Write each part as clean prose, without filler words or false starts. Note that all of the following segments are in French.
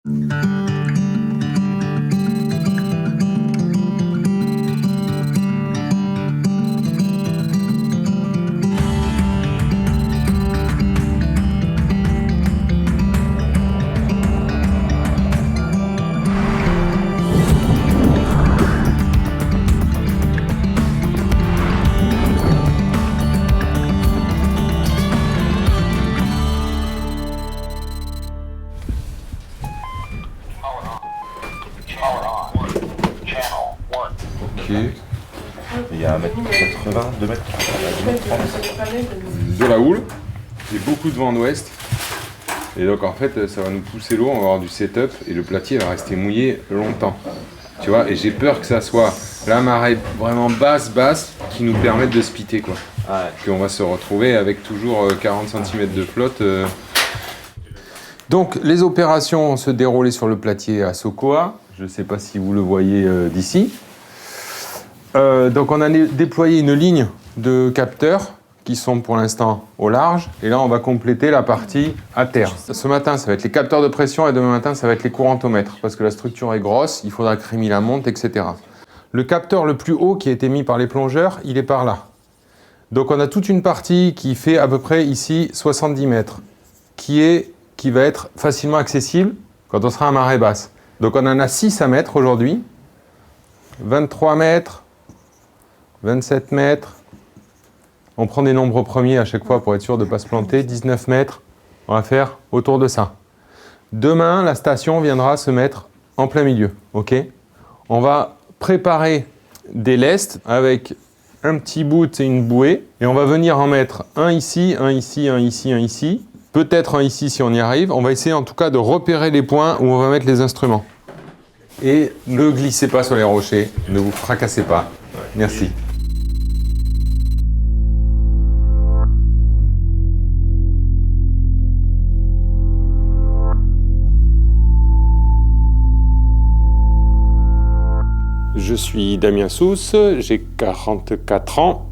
Il y a 1m80, 2 mètres, 2m30. De la houle et beaucoup de vent d'ouest. Et donc en fait ça va nous pousser l'eau, on va avoir du setup et le platier va rester mouillé longtemps. Tu vois, et j'ai peur que ça soit la marée vraiment basse qui nous permette de spitter quoi. Ouais. Qu'on va se retrouver avec toujours 40 cm de flotte. Donc les opérations ont se déroulé sur le platier à Sokoa. Je ne sais pas si vous le voyez d'ici. Donc on a déployé une ligne de capteurs qui sont pour l'instant au large. Et là, on va compléter la partie à terre. Ce matin, ça va être les capteurs de pression et demain matin, ça va être les courantomètres. Parce que la structure est grosse, il faudra que Rémi la monte, etc. Le capteur le plus haut qui a été mis par les plongeurs, il est par là. Donc on a toute une partie qui fait à peu près ici 70 mètres, qui va être facilement accessible quand on sera à marée basse. Donc on en a 6 à mettre aujourd'hui, 23 mètres, 27 mètres, on prend des nombres premiers à chaque fois pour être sûr de ne pas se planter, 19 mètres, on va faire autour de ça. Demain, la station viendra se mettre en plein milieu, ok? On va préparer des lestes avec un petit bout et une bouée, et on va venir en mettre un ici, un ici, un ici, un ici, peut-être un ici si on y arrive. On va essayer en tout cas de repérer les points où on va mettre les instruments. Et ne glissez pas sur les rochers, ne vous fracassez pas. Merci. Je suis Damien Sousse, j'ai 44 ans.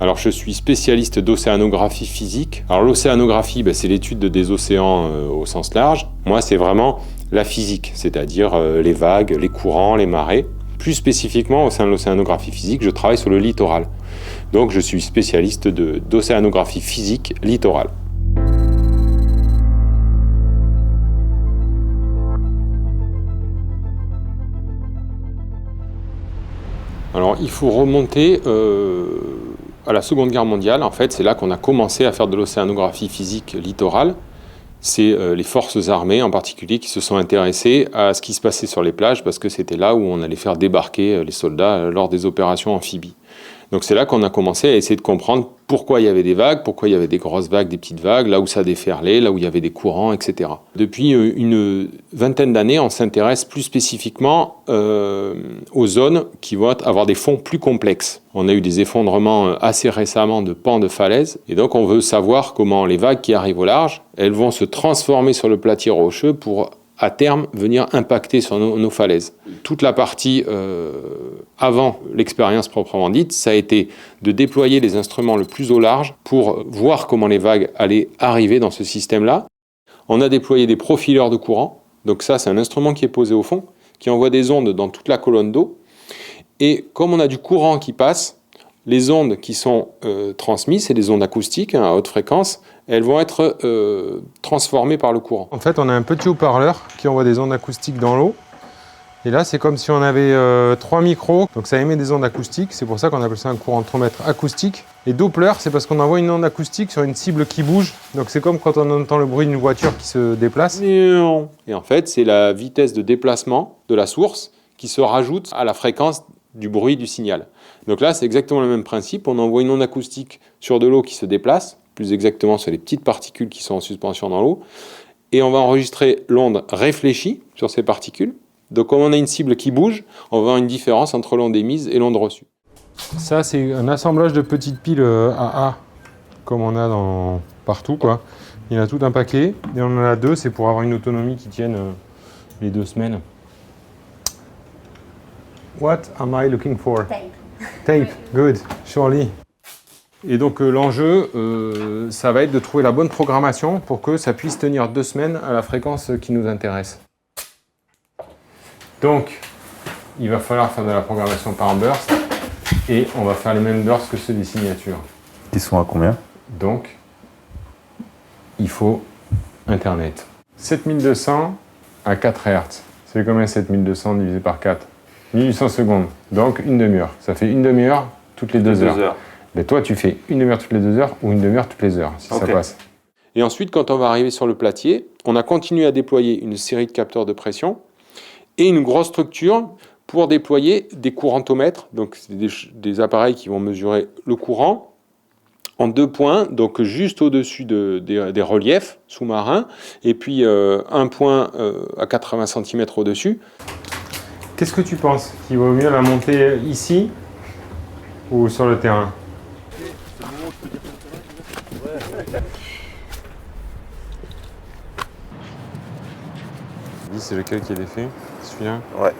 Alors je suis spécialiste d'océanographie physique. Alors l'océanographie, c'est l'étude des océans au sens large. Moi, c'est vraiment la physique, c'est-à-dire les vagues, les courants, les marées. Plus spécifiquement, au sein de l'océanographie physique, je travaille sur le littoral. Donc je suis spécialiste d'océanographie physique littorale. Alors il faut remonter à la Seconde Guerre mondiale. En fait, c'est là qu'on a commencé à faire de l'océanographie physique littorale. C'est les forces armées en particulier qui se sont intéressées à ce qui se passait sur les plages parce que c'était là où on allait faire débarquer les soldats lors des opérations amphibies. Donc c'est là qu'on a commencé à essayer de comprendre pourquoi il y avait des vagues, pourquoi il y avait des grosses vagues, des petites vagues, là où ça déferlait, là où il y avait des courants, etc. Depuis une vingtaine d'années, on s'intéresse plus spécifiquement aux zones qui vont avoir des fonds plus complexes. On a eu des effondrements assez récemment de pans de falaises, et donc on veut savoir comment les vagues qui arrivent au large, elles vont se transformer sur le platier rocheux pour à terme, venir impacter sur nos falaises. Toute la partie avant l'expérience proprement dite, ça a été de déployer les instruments le plus au large pour voir comment les vagues allaient arriver dans ce système-là. On a déployé des profileurs de courant. Donc ça, c'est un instrument qui est posé au fond, qui envoie des ondes dans toute la colonne d'eau. Et comme on a du courant qui passe, les ondes qui sont transmises, c'est des ondes acoustiques à haute fréquence, elles vont être transformées par le courant. En fait, on a un petit haut-parleur qui envoie des ondes acoustiques dans l'eau. Et là, c'est comme si on avait 3 micros, donc ça émet des ondes acoustiques. C'est pour ça qu'on appelle ça un courantomètre acoustique. Et Doppler, c'est parce qu'on envoie une onde acoustique sur une cible qui bouge. Donc c'est comme quand on entend le bruit d'une voiture qui se déplace. Et en fait, c'est la vitesse de déplacement de la source qui se rajoute à la fréquence du bruit du signal. Donc là, c'est exactement le même principe. On envoie une onde acoustique sur de l'eau qui se déplace, plus exactement sur les petites particules qui sont en suspension dans l'eau. Et on va enregistrer l'onde réfléchie sur ces particules. Donc comme on a une cible qui bouge, on va avoir une différence entre l'onde émise et l'onde reçue. Ça, c'est un assemblage de petites piles AA, comme on a partout, quoi. Il y en a tout un paquet, et on en a 2, c'est pour avoir une autonomie qui tienne les 2 semaines. What am I looking for? Tape. Tape, good, surely. Et donc l'enjeu, ça va être de trouver la bonne programmation pour que ça puisse tenir 2 semaines à la fréquence qui nous intéresse. Donc, il va falloir faire de la programmation par burst et on va faire les mêmes bursts que ceux des signatures. Qui sont à combien? Donc, il faut Internet. 7200 à 4 Hz. C'est combien 7200 divisé par 4? 1800 secondes. Donc, une demi-heure. Ça fait une demi-heure toutes les 2 heures. Mais toi, tu fais une demi-heure toutes les 2 heures ou une demi-heure toutes les heures, si ça passe. Et ensuite, quand on va arriver sur le platier, on a continué à déployer une série de capteurs de pression et une grosse structure pour déployer des courantomètres. Donc, c'est des appareils qui vont mesurer le courant en 2 points, donc juste au-dessus des reliefs sous-marins, et puis un point à 80 cm au-dessus. Qu'est-ce que tu penses? Qu'il vaut mieux la monter ici ou sur le terrain? C'est lequel qui est défait? Celui-là? Ouais.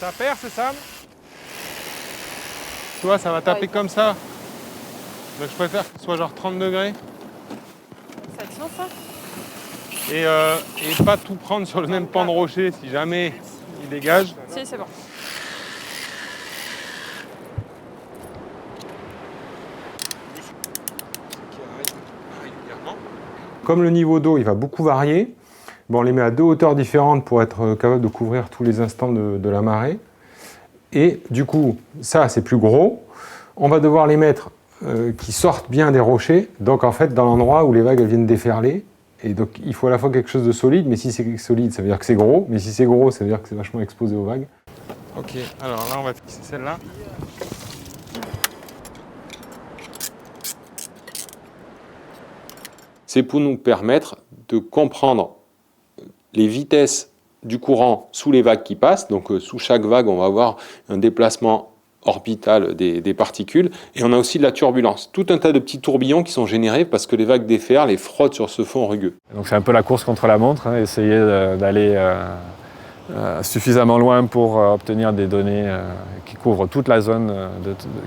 Ça perce, Sam? Toi, ça va taper comme ça. Donc je préfère que ce soit genre 30 degrés. Ça tient ça? Et pas tout prendre sur le même pan de rocher si jamais il dégage. Si, c'est bon. Comme le niveau d'eau il va beaucoup varier, bon, on les met à 2 hauteurs différentes pour être capable de couvrir tous les instants de la marée. Et du coup, ça c'est plus gros. On va devoir les mettre qui sortent bien des rochers, donc en fait dans l'endroit où les vagues elles viennent déferler. Et donc il faut à la fois quelque chose de solide, mais si c'est solide ça veut dire que c'est gros, mais si c'est gros ça veut dire que c'est vachement exposé aux vagues. Ok, alors là on va fixer celle-là. C'est pour nous permettre de comprendre les vitesses du courant sous les vagues qui passent. Donc sous chaque vague, on va avoir un déplacement orbital des particules. Et on a aussi de la turbulence. Tout un tas de petits tourbillons qui sont générés parce que les vagues déferlent et frottent sur ce fond rugueux. Donc c'est un peu la course contre la montre, hein, essayer d'aller suffisamment loin pour obtenir des données qui couvrent toute la zone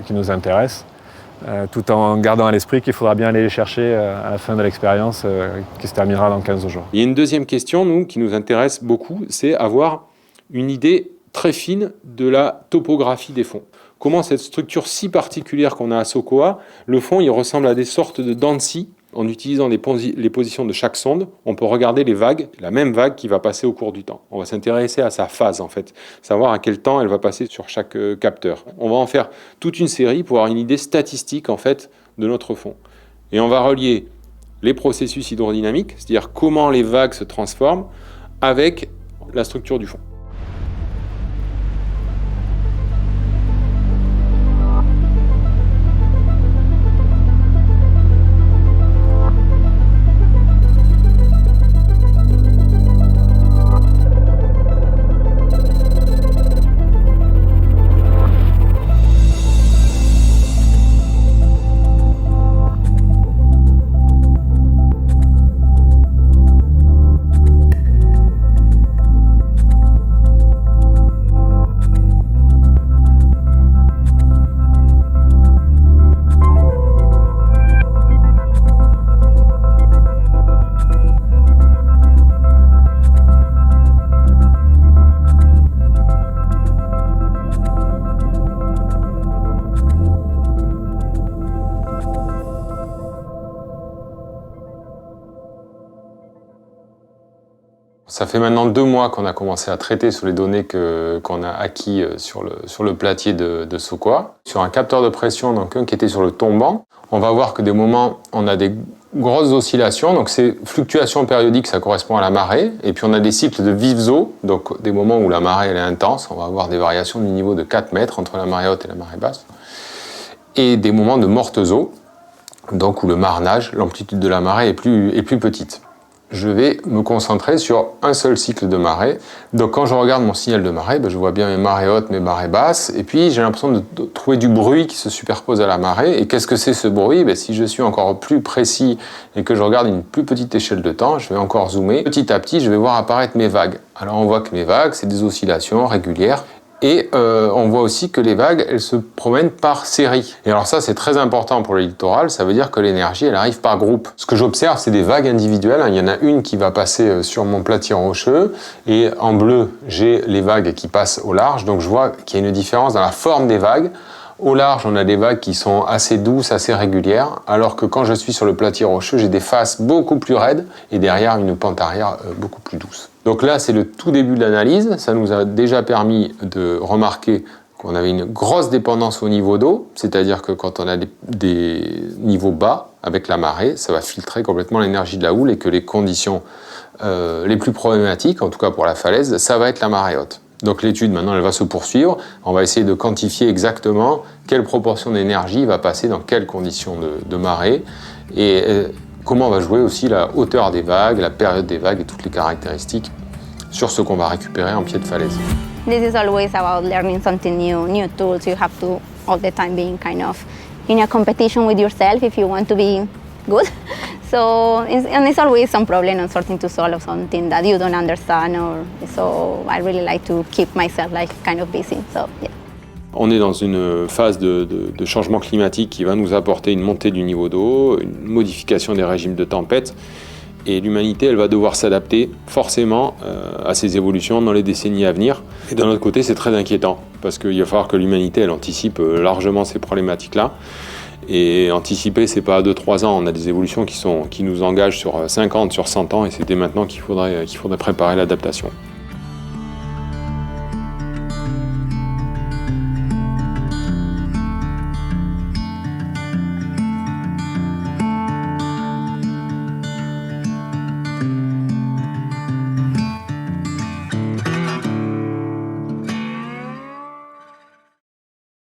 qui nous intéresse. Tout en gardant à l'esprit qu'il faudra bien aller les chercher à la fin de l'expérience qui se terminera dans 15 jours. Il y a une deuxième question, nous, qui nous intéresse beaucoup, c'est avoir une idée très fine de la topographie des fonds. Comment cette structure si particulière qu'on a à Sokoa, le fond, il ressemble à des sortes de dents de scie. En utilisant les positions de chaque sonde, on peut regarder les vagues, la même vague qui va passer au cours du temps. On va s'intéresser à sa phase, en fait, savoir à quel temps elle va passer sur chaque capteur. On va en faire toute une série pour avoir une idée statistique, en fait, de notre fond. Et on va relier les processus hydrodynamiques, c'est-à-dire comment les vagues se transforment, avec la structure du fond. Ça fait maintenant 2 mois qu'on a commencé à traiter sur les données qu'on a acquis sur le platier de Sokoa. Sur un capteur de pression, donc un qui était sur le tombant, on va voir que des moments, on a des grosses oscillations, donc ces fluctuations périodiques, ça correspond à la marée, et puis on a des cycles de vives eaux, donc des moments où la marée elle est intense, on va avoir des variations du niveau de 4 mètres entre la marée haute et la marée basse, et des moments de mortes eaux, donc où le marnage, l'amplitude de la marée est plus petite. Je vais me concentrer sur un seul cycle de marée. Donc quand je regarde mon signal de marée, je vois bien mes marées hautes, mes marées basses, et puis j'ai l'impression de trouver du bruit qui se superpose à la marée. Et qu'est-ce que c'est ce bruit? Si je suis encore plus précis et que je regarde une plus petite échelle de temps, je vais encore zoomer. Petit à petit, je vais voir apparaître mes vagues. Alors on voit que mes vagues, c'est des oscillations régulières. Et on voit aussi que les vagues, elles se promènent par série. Et alors ça, c'est très important pour le littoral, ça veut dire que l'énergie, elle arrive par groupe. Ce que j'observe, c'est des vagues individuelles. Il y en a une qui va passer sur mon platier rocheux, et en bleu, j'ai les vagues qui passent au large. Donc je vois qu'il y a une différence dans la forme des vagues. Au large, on a des vagues qui sont assez douces, assez régulières, alors que quand je suis sur le platier rocheux, j'ai des faces beaucoup plus raides et derrière une pente arrière beaucoup plus douce. Donc là, c'est le tout début de l'analyse. Ça nous a déjà permis de remarquer qu'on avait une grosse dépendance au niveau d'eau, c'est-à-dire que quand on a des niveaux bas avec la marée, ça va filtrer complètement l'énergie de la houle et que les conditions les plus problématiques, en tout cas pour la falaise, ça va être la marée haute. Donc l'étude, maintenant, elle va se poursuivre. On va essayer de quantifier exactement quelle proportion d'énergie va passer dans quelles conditions de marée et comment va jouer aussi la hauteur des vagues, la période des vagues et toutes les caractéristiques sur ce qu'on va récupérer en pied de falaise. This is always about learning something new tools. You have to all the time being kind of in a competition with yourself if you want to be good. So it's always some problem and starting to solve something that you don't understand. So I really like to keep myself like kind of busy. So yeah. On est dans une phase de changement climatique qui va nous apporter une montée du niveau d'eau, une modification des régimes de tempête. Et l'humanité, elle va devoir s'adapter forcément à ces évolutions dans les décennies à venir. Et d'un autre côté, c'est très inquiétant, parce qu'il va falloir que l'humanité, elle anticipe largement ces problématiques-là. Et anticiper, c'est pas à 2-3 ans. On a des évolutions qui nous engagent sur 50, sur 100 ans, et c'est dès maintenant qu'il faudrait préparer l'adaptation.